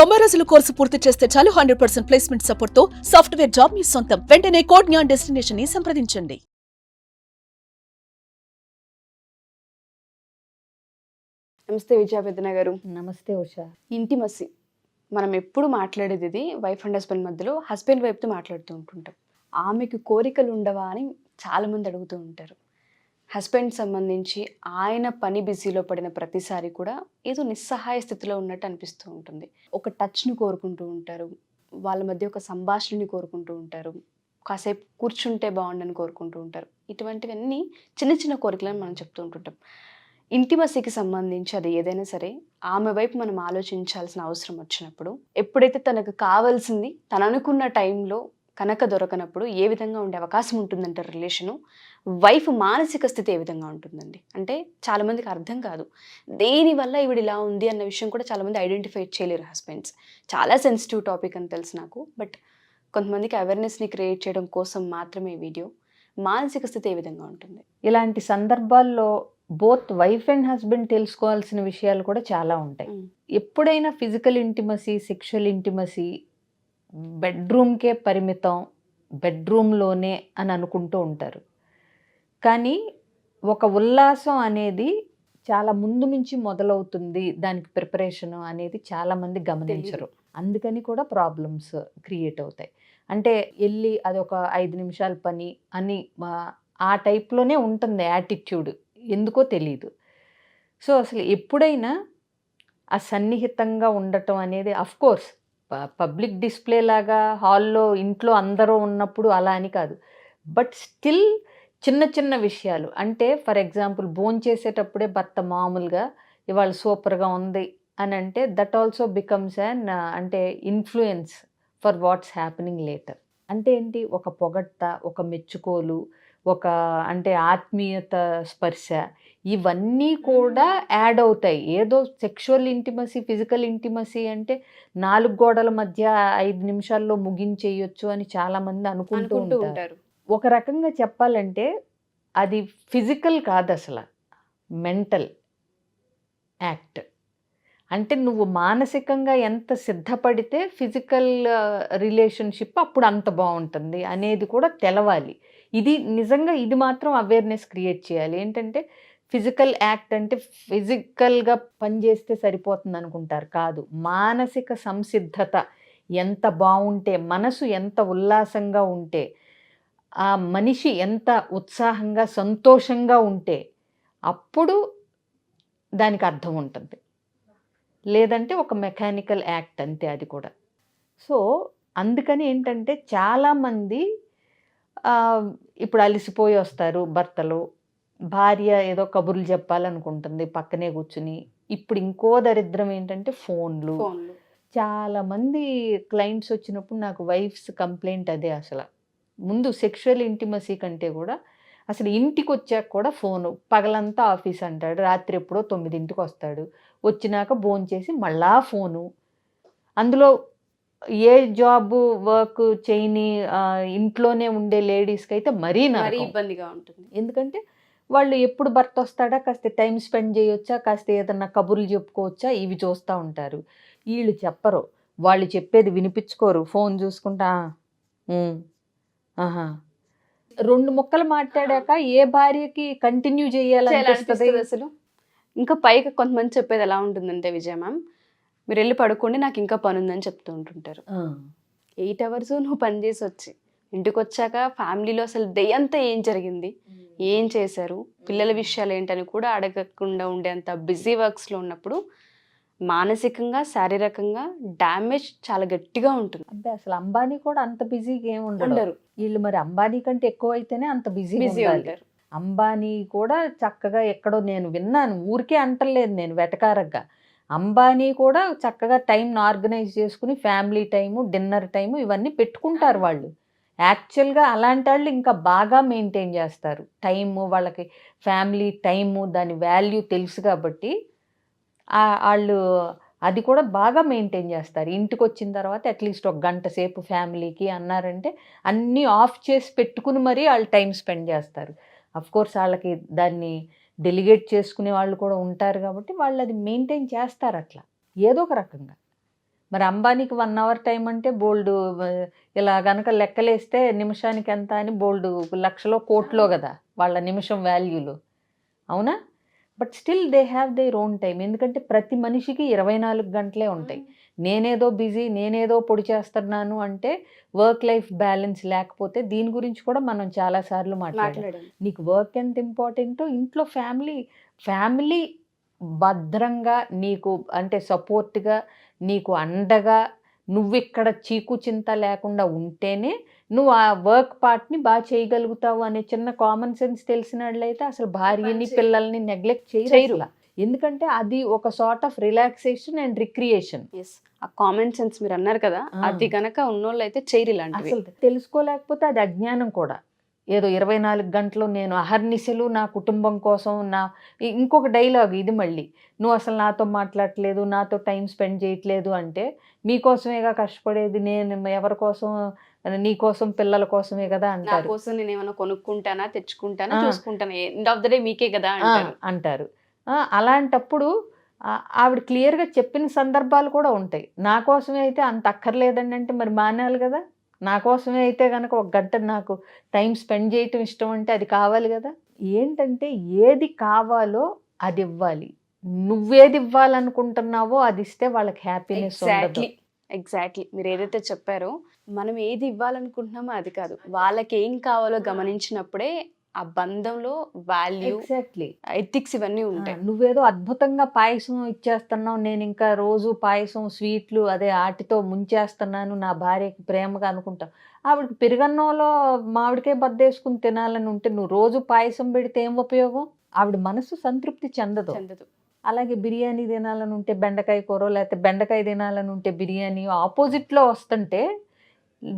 90 రోజుల కోర్సు పూర్తి చేస్తే చాలు 100% ప్లేస్మెంట్ సపోర్ట్ తో సాఫ్ట్వేర్ జాబ్ మీ సొంతం. వెంటనే కోడ్ జ్ఞాన్ డెస్టినేషన్ ని సంప్రదించండి. నమస్తే విజయపెద్దన గారు. నమస్తే ఉషా. ఇంటిమసీ మనం ఎప్పుడు మాట్లాడేది ఇది వైఫ్ అండ్ హస్బెండ్ మధ్యలో హస్బెండ్ వైపుతో మాట్లాడుతూ ఉంటుంటాం. ఆమెకు కోరికలు ఉండవా అని చాలామంది అడుగుతూ ఉంటారు. హస్బెండ్ సంబంధించి ఆయన పని బిజీలో పడిన ప్రతిసారి కూడా ఏదో నిస్సహాయ స్థితిలో ఉన్నట్టు అనిపిస్తూ ఉంటుంది. ఒక టచ్ను కోరుకుంటూ ఉంటారు, వాళ్ళ మధ్య ఒక సంభాషణని కోరుకుంటూ ఉంటారు, కాసేపు కూర్చుంటే బాగుండని కోరుకుంటూ ఉంటారు. ఇటువంటివన్నీ చిన్న చిన్న కోరికలను మనం చెప్తూ ఉంటుంటాం. ఇంటిమసీకి సంబంధించి అది ఏదైనా సరే ఆమె వైపు మనం ఆలోచించాల్సిన అవసరం వచ్చినప్పుడు, ఎప్పుడైతే తనకు కావాల్సింది తను అనుకున్న టైంలో కనుక దొరకనప్పుడు ఏ విధంగా ఉండే అవకాశం ఉంటుందంటే రిలేషను, వైఫ్ మానసిక స్థితి ఏ విధంగా ఉంటుందండి? అంటే చాలామందికి అర్థం కాదు దేనివల్ల ఈవిడ ఇలా ఉంది అన్న విషయం కూడా చాలామంది ఐడెంటిఫై చేయలేరు హస్బెండ్స్. చాలా సెన్సిటివ్ టాపిక్ అని తెలుసు నాకు, బట్ కొంతమందికి అవేర్నెస్ని క్రియేట్ చేయడం కోసం మాత్రమే వీడియో. మానసిక స్థితి ఏ విధంగా ఉంటుంది? ఇలాంటి సందర్భాల్లో బోత్ వైఫ్ అండ్ హస్బెండ్ తెలుసుకోవాల్సిన విషయాలు కూడా చాలా ఉంటాయి. ఎప్పుడైనా ఫిజికల్ ఇంటిమసీ, సెక్షువల్ ఇంటిమసీ బెడ్రూమ్కే పరిమితం, బెడ్రూమ్లోనే అని అనుకుంటూ ఉంటారు. కానీ ఒక ఉల్లాసం అనేది చాలా ముందు నుంచి మొదలవుతుంది, దానికి ప్రిపరేషన్ అనేది చాలామంది గమనించరు. అందుకని కూడా ప్రాబ్లమ్స్ క్రియేట్ అవుతాయి. అంటే వెళ్ళి అదొక 5 నిమిషాల పని అని ఆ టైప్లోనే ఉంటుంది యాటిట్యూడ్, ఎందుకో తెలీదు. సో అసలు ఎప్పుడైనా ఆ సన్నిహితంగా ఉండటం అనేది అఫ్కోర్స్ పబ్లిక్ డిస్ప్లే లాగా హాల్లో ఇంట్లో అందరూ ఉన్నప్పుడు అలా అని కాదు, బట్ స్టిల్ చిన్న చిన్న విషయాలు. అంటే ఫర్ ఎగ్జాంపుల్ భోంచేసేటప్పుడే భర్త మామూలుగా ఇవాళ సూపర్గా ఉంది అని అంటే దట్ ఆల్సో బికమ్స్ అన్ అంటే influence for what's happening later. అంటే ఏంటి, ఒక పొగడ్త, ఒక మెచ్చుకోలు, ఒక అంటే ఆత్మీయత స్పర్శ, ఇవన్నీ కూడా యాడ్ అవుతాయి. ఏదో సెక్షువల్ ఇంటిమసీ, ఫిజికల్ ఇంటిమసీ అంటే 4 గోడల మధ్య 5 నిమిషాల్లో ముగించేయొచ్చు అని చాలామంది అనుకుంటూ ఉంటారు. ఒక రకంగా చెప్పాలంటే అది ఫిజికల్ కాదు, అసలు మెంటల్ యాక్ట్. అంటే నువ్వు మానసికంగా ఎంత సిద్ధపడితే ఫిజికల్ రిలేషన్షిప్ అప్పుడు అంత బాగుంటుంది అనేది కూడా తెలవాలి. ఇది నిజంగా ఇది మాత్రం అవేర్నెస్ క్రియేట్ చేయాలి. ఏంటంటే ఫిజికల్ యాక్ట్ అంటే ఫిజికల్గా పనిచేస్తే సరిపోతుంది అనుకుంటారు, కాదు. మానసిక సంసిద్ధత ఎంత బాగుంటే, మనసు ఎంత ఉల్లాసంగా ఉంటే, ఆ మనిషి ఎంత ఉత్సాహంగా సంతోషంగా ఉంటే అప్పుడు దానికి అర్థం ఉంటుంది. లేదంటే ఒక మెకానికల్ యాక్ట్ అంతే అది కూడా. సో అందుకని ఏంటంటే చాలామంది ఇప్పుడు అలసిపోయి వస్తారు భర్తలు, భార్య ఏదో కబుర్లు చెప్పాలనుకుంటుంది పక్కనే కూర్చుని. ఇప్పుడు ఇంకో దరిద్రం ఏంటంటే ఫోన్లు. చాలామంది క్లయింట్స్ వచ్చినప్పుడు నాకు వైఫ్స్ కంప్లైంట్ అదే. అసలు ముందు సెక్షువల్ ఇంటిమసీ కంటే కూడా అసలు ఇంటికి వచ్చాక కూడా ఫోను, పగలంతా ఆఫీస్ అంటాడు, రాత్రి ఎప్పుడో 9ంటికి వస్తాడు, వచ్చినాక భోంచేసి మళ్ళా ఫోను. అందులో ఏ జాబ్ వర్క్ చేయని ఇంట్లోనే ఉండే లేడీస్కి అయితే మరీ ఇబ్బందిగా ఉంటుంది. ఎందుకంటే వాళ్ళు ఎప్పుడు భర్త వస్తాడా, కాస్త టైం స్పెండ్ చేయొచ్చా, కాస్త ఏదన్నా కబుర్లు చెప్పుకోవచ్చా, ఇవి చూస్తూ ఉంటారు. వీళ్ళు చెప్పరు, వాళ్ళు చెప్పేది వినిపించుకోరు, ఫోన్ చూసుకుంటా ఆహా 2 ముక్కలు మాట్లాడాక ఏ భార్యకి కంటిన్యూ చేయాలనిపిస్తుంది అసలు? ఇంకా పైకి కొంతమంది చెప్పేది ఎలా ఉంటుందంటే, విజయ మ్యామ్ మీరు వెళ్ళి పడుకోండి, నాకు ఇంకా పని ఉందని చెప్తూ ఉంటుంటారు. 8 అవర్స్ నువ్వు పని చేసి వచ్చి ఇంటికి వచ్చాక ఫ్యామిలీలో అసలు డే అంతా ఏం జరిగింది, ఏం చేశారు, పిల్లల విషయాలు ఏంటని కూడా అడగకుండా ఉండేంత బిజీ వర్క్స్లో ఉన్నప్పుడు మానసికంగా శారీరకంగా డ్యామేజ్ చాలా గట్టిగా ఉంటుంది. అంటే అసలు అంబానీ కూడా అంత బిజీగా ఏమి ఉండరు వీళ్ళు. మరి అంబానీ కంటే ఎక్కువ అయితేనే అంత బిజీ ఉంటారు. అంబానీ కూడా చక్కగా ఎక్కడో నేను విన్నాను, ఊరికే అంటలేదు నేను వెటకారంగా, అంబానీ కూడా చక్కగా టైంను ఆర్గనైజ్ చేసుకుని ఫ్యామిలీ టైము, డిన్నర్ టైము ఇవన్నీ పెట్టుకుంటారు వాళ్ళు. యాక్చువల్గా అలాంటి వాళ్ళు ఇంకా బాగా మెయింటైన్ చేస్తారు టైము, వాళ్ళకి ఫ్యామిలీ టైము దాని వాల్యూ తెలుసు కాబట్టి వాళ్ళు అది కూడా బాగా మెయింటైన్ చేస్తారు. ఇంటికి వచ్చిన తర్వాత అట్లీస్ట్ 1 గంట సేపు ఫ్యామిలీకి అన్నారంటే అన్నీ ఆఫ్ చేసి పెట్టుకుని మరీ వాళ్ళు టైం స్పెండ్ చేస్తారు. అఫ్కోర్స్ వాళ్ళకి దాన్ని డెలిగేట్ చేసుకునే వాళ్ళు కూడా ఉంటారు కాబట్టి వాళ్ళు అది మెయింటైన్ చేస్తారు అట్లా ఏదో ఒక రకంగా. మరి అంబానీకి 1 అవర్ టైం అంటే బోల్డు ఇలా గనక లెక్కలేస్తే నిమిషానికి ఎంత అని బోల్డు లక్షలో కోట్లో కదా వాళ్ళ నిమిషం వాల్యూలు, అవునా? But still they have their own time. ఎందుకంటే ప్రతి మనిషికి 24 గంటలే ఉంటాయి. నేనేదో బిజీ, నేనేదో పొడి చేస్తున్నాను అంటే వర్క్ లైఫ్ బ్యాలెన్స్ లేకపోతే దీని గురించి కూడా మనం చాలాసార్లు మాట్లాడాం. నీకు వర్క్ ఎంత ఇంపార్టెంటో ఇంట్లో ఫ్యామిలీ భద్రంగా నీకు అంటే సపోర్ట్గా, నీకు అండగా, నువ్వు ఇక్కడ చీకు చింత లేకుండా ఉంటేనే నువ్వు ఆ వర్క్ పార్ట్ని బాగా చేయగలుగుతావు అనే చిన్న కామన్ సెన్స్ తెలిసిన వాళ్ళైతే అసలు భార్యని పిల్లల్ని నెగ్లెక్ట్ చేయరు. ఎందుకంటే అది ఒక sort of relaxation and recreation. ఆ కామన్ సెన్స్ మీరు అన్నారు కదా, అది గనక ఉన్నోళ్ళు అయితే చేయరు ఇలాంటివి. అసలు తెలుసుకోలేకపోతే అది అజ్ఞానం కూడా. ఏదో 24 గంటలు నేను అహర్నిశలు నా కుటుంబం కోసం ఇంకొక డైలాగ్ ఇది మళ్ళీ, నువ్వు అసలు నాతో మాట్లాడట్లేదు, నాతో టైం స్పెండ్ చేయట్లేదు అంటే మీకోసమేగా కష్టపడేది, నేను ఎవరి కోసం, నీ కోసం పిల్లల కోసమే కదా అంటారు. కోసం నేను ఏమైనా కొనుక్కుంటానా, తెచ్చుకుంటానా, చూసుకుంటానా, ఎండ్ ఆఫ్ ద డే మీకే కదా అంటారు. అలాంటప్పుడు ఆవిడ క్లియర్గా చెప్పిన సందర్భాలు కూడా ఉంటాయి. నా కోసమే అయితే అంత అక్కర్లేదండి అంటే మరి మానేయాలి కదా. నా కోసమే అయితే కనుక 1 గంట నాకు టైం స్పెండ్ చేయటం ఇష్టం అంటే అది కావాలి కదా. ఏంటంటే ఏది కావాలో అది ఇవ్వాలి. నువ్వేది ఇవ్వాలనుకుంటున్నావో అది ఇస్తే వాళ్ళకి హ్యాపీనెస్. ఎగ్జాక్ట్లీ మీరు ఏదైతే చెప్పారో, మనం ఏది ఇవ్వాలనుకుంటున్నామో అది కాదు, వాళ్ళకి ఏం కావాలో గమనించినప్పుడే ఆ బంధంలో వాల్యూ, ఎథిక్స్ ఇవన్నీ ఉంటాయి. నువ్వేదో అద్భుతంగా పాయసం ఇచ్చేస్తున్నావు, నేను ఇంకా రోజు పాయసం స్వీట్లు అదే ఆటితో ముంచేస్తున్నాను నా భార్యకి ప్రేమగా అనుకుంటావు. ఆవిడకి పెరుగన్నంలో మామిడికాయ బద్దేసుకుని తినాలని ఉంటే నువ్వు రోజు పాయసం పెడితే ఏం ఉపయోగం? ఆవిడ మనసు సంతృప్తి చెందదు. అలాగే బిర్యానీ తినాలని ఉంటే బెండకాయ కూర, లేకపోతే బెండకాయ తినాలని ఉంటే బిర్యానీ, ఆపోజిట్లో వస్తుంటే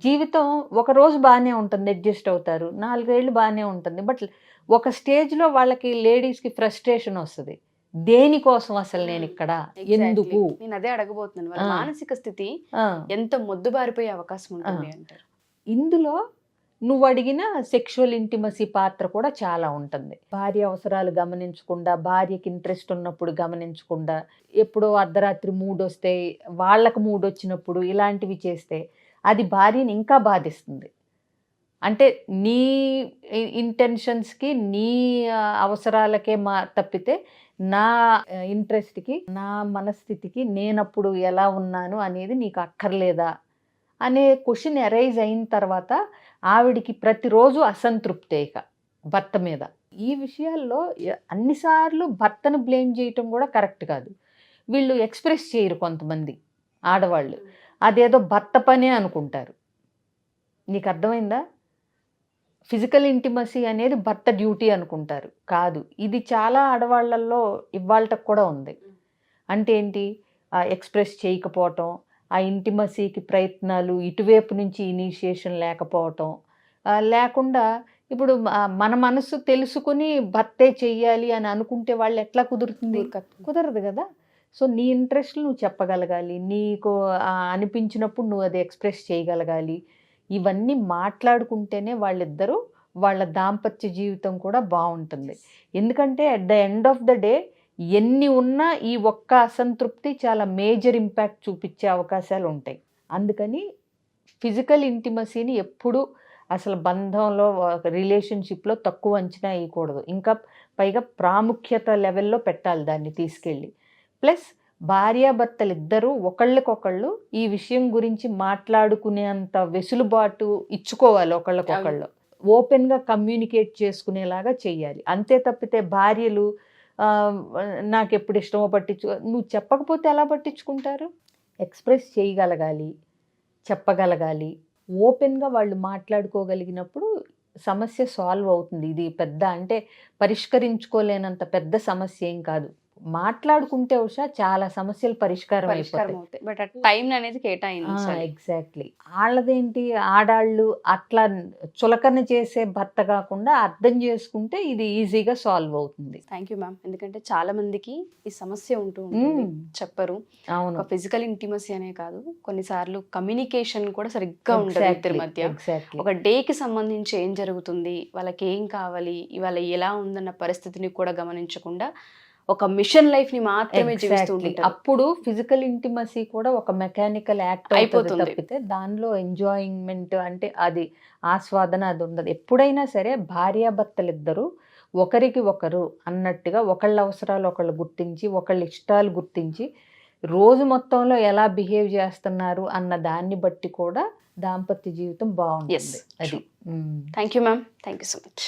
జీవితం ఒక రోజు బాగానే ఉంటుంది, అడ్జస్ట్ అవుతారు, 4 ఏళ్ళు బాగానే ఉంటుంది. బట్ ఒక స్టేజ్లో వాళ్ళకి లేడీస్కి ఫ్రస్ట్రేషన్ వస్తుంది. దేనికోసం అసలు నేను ఇక్కడ ఎందుకు? నేను అదే అడగబోతున్నాను, వాళ్ళ మానసిక స్థితి ఎంత మొద్దుబారిపోయే అవకాశం ఉంటుంది అంటారు. ఇందులో నువ్వు అడిగిన సెక్షువల్ ఇంటిమసీ పాత్ర కూడా చాలా ఉంటుంది. భార్య అవసరాలు గమనించకుండా, భార్యకి ఇంట్రెస్ట్ ఉన్నప్పుడు గమనించకుండా, ఎప్పుడో అర్ధరాత్రి మూడ్ వస్తే, వాళ్ళకు మూడ్ వచ్చినప్పుడు ఇలాంటివి చేస్తే అది భార్యని ఇంకా బాధిస్తుంది. అంటే నీ ఇంటెన్షన్స్కి, నీ అవసరాలకే తప్పితే నా ఇంట్రెస్ట్కి, నా మనస్థితికి నేనప్పుడు ఎలా ఉన్నాను అనేది నీకు అక్కర్లేదా అనే క్వశ్చన్ అరైజ్ అయిన తర్వాత ఆవిడికి ప్రతిరోజు అసంతృప్తే ఇక భర్త మీద. ఈ విషయాల్లో అన్నిసార్లు భర్తను బ్లేమ్ చేయటం కూడా కరెక్ట్ కాదు. వీళ్ళు ఎక్స్ప్రెస్ చేయరు కొంతమంది ఆడవాళ్ళు, అదేదో భర్త పనే అనుకుంటారు. నీకు అర్థమైందా? ఫిజికల్ ఇంటిమసీ అనేది భర్త డ్యూటీ అనుకుంటారు. కాదు, ఇది చాలా ఆడవాళ్ళల్లో ఇవాళకు కూడా ఉంది. అంటే ఏంటి? ఎక్స్ప్రెస్ చేయకపోవటం, ఆ ఇంటిమసీకి ప్రయత్నాలు, ఇటువైపు నుంచి ఇనిషియేషన్ లేకపోవటం, లేకుండా ఇప్పుడు మన మనసు తెలుసుకుని భర్తే చెయ్యాలి అని అనుకుంటే వాళ్ళు ఎట్లా కుదురుతుంది? కుదరదు కదా. సో నీ ఇంట్రెస్ట్లు నువ్వు చెప్పగలగాలి, నీకు అనిపించినప్పుడు నువ్వు అది ఎక్స్ప్రెస్ చేయగలగాలి. ఇవన్నీ మాట్లాడుకుంటేనే వాళ్ళిద్దరూ వాళ్ళ దాంపత్య జీవితం కూడా బాగుంటుంది. ఎందుకంటే at the end of the day ఎన్ని ఉన్నా ఈ ఒక్క అసంతృప్తి చాలా మేజర్ ఇంపాక్ట్ చూపించే అవకాశాలు ఉంటాయి. అందుకని ఫిజికల్ ఇంటిమసీని ఎప్పుడూ అసలు బంధంలో, రిలేషన్షిప్లో తక్కువ అంచనా వేయకూడదు. ఇంకా పైగా ప్రాముఖ్యత లెవెల్లో పెట్టాలి దాన్ని తీసుకెళ్ళి. ప్లస్ భార్యాభర్తలు ఇద్దరూ ఒకళ్ళకొకళ్ళు ఈ విషయం గురించి మాట్లాడుకునేంత వెసులుబాటు ఇచ్చుకోవాలి, ఒకళ్ళకొకళ్ళు ఓపెన్గా కమ్యూనికేట్ చేసుకునేలాగా చెయ్యాలి. అంతే తప్పితే భార్యలు నాకు ఎప్పుడు ఇష్టమో నువ్వు చెప్పకపోతే ఎలా పట్టించుకుంటారు? ఎక్స్ప్రెస్ చేయగలగాలి, చెప్పగలగాలి. ఓపెన్గా వాళ్ళు మాట్లాడుకోగలిగినప్పుడు సమస్య సాల్వ్ అవుతుంది. ఇది పెద్ద అంటే పరిష్కరించుకోలేనంత పెద్ద సమస్య ఏం కాదు. మాట్లాడుకుంటే ఉషా చాలా సమస్యలు పరిష్కారం అయిపోతాయి. బట్ టైం అనేది కేటాయించాలి. ఎగ్జాక్ట్లీ. వాళ్ళదేంటి, ఆడాళ్ళు అట్లా చులకన చేసే భర్త కాకుండా అర్థం చేసుకుంటే ఇది ఈజీగా సాల్వ్ అవుతుంది. Thank you ma'am. ఎందుకంటే చాలా మందికి ఈ సమస్య ఉంటుంది, చెప్పరు. అవును, ఫిజికల్ ఇంటిమసీ అనే కాదు, కొన్నిసార్లు కమ్యూనికేషన్ కూడా సరిగ్గా ఉండదు ఇద్దరి మధ్య. ఒక డేకి సంబంధించి ఏం జరుగుతుంది, వాళ్ళకి ఏం కావాలి, ఇవాళ ఎలా ఉందన్న పరిస్థితిని కూడా గమనించకుండా ఒక మిషన్ లైఫ్ ని మాత్రమే జీవిస్తూ Exactly. ఉంటారు. అప్పుడు ఫిజికల్ ఇంటిమసీ కూడా ఒక మెకానికల్ యాక్ట్ అయిపోతుంది. అయిపోతుంది తప్పితే దానిలో ఎంజాయింగ్మెంట్ అంటే అది ఆస్వాదన అది ఉండదు. ఎప్పుడైనా సరే భార్యాభర్తలు ఇద్దరు ఒకరికి ఒకరు అన్నట్టుగా ఒకళ్ళ అవసరాలు ఒకళ్ళు గుర్తించి ఒకళ్ళ ఇష్టాలు గుర్తించి రోజు మొత్తంలో ఎలా బిహేవ్ చేస్తున్నారు అన్న దాన్ని బట్టి కూడా దాంపత్య జీవితం బాగుంటుంది. Yes, అది thank you ma'am, thank you so much.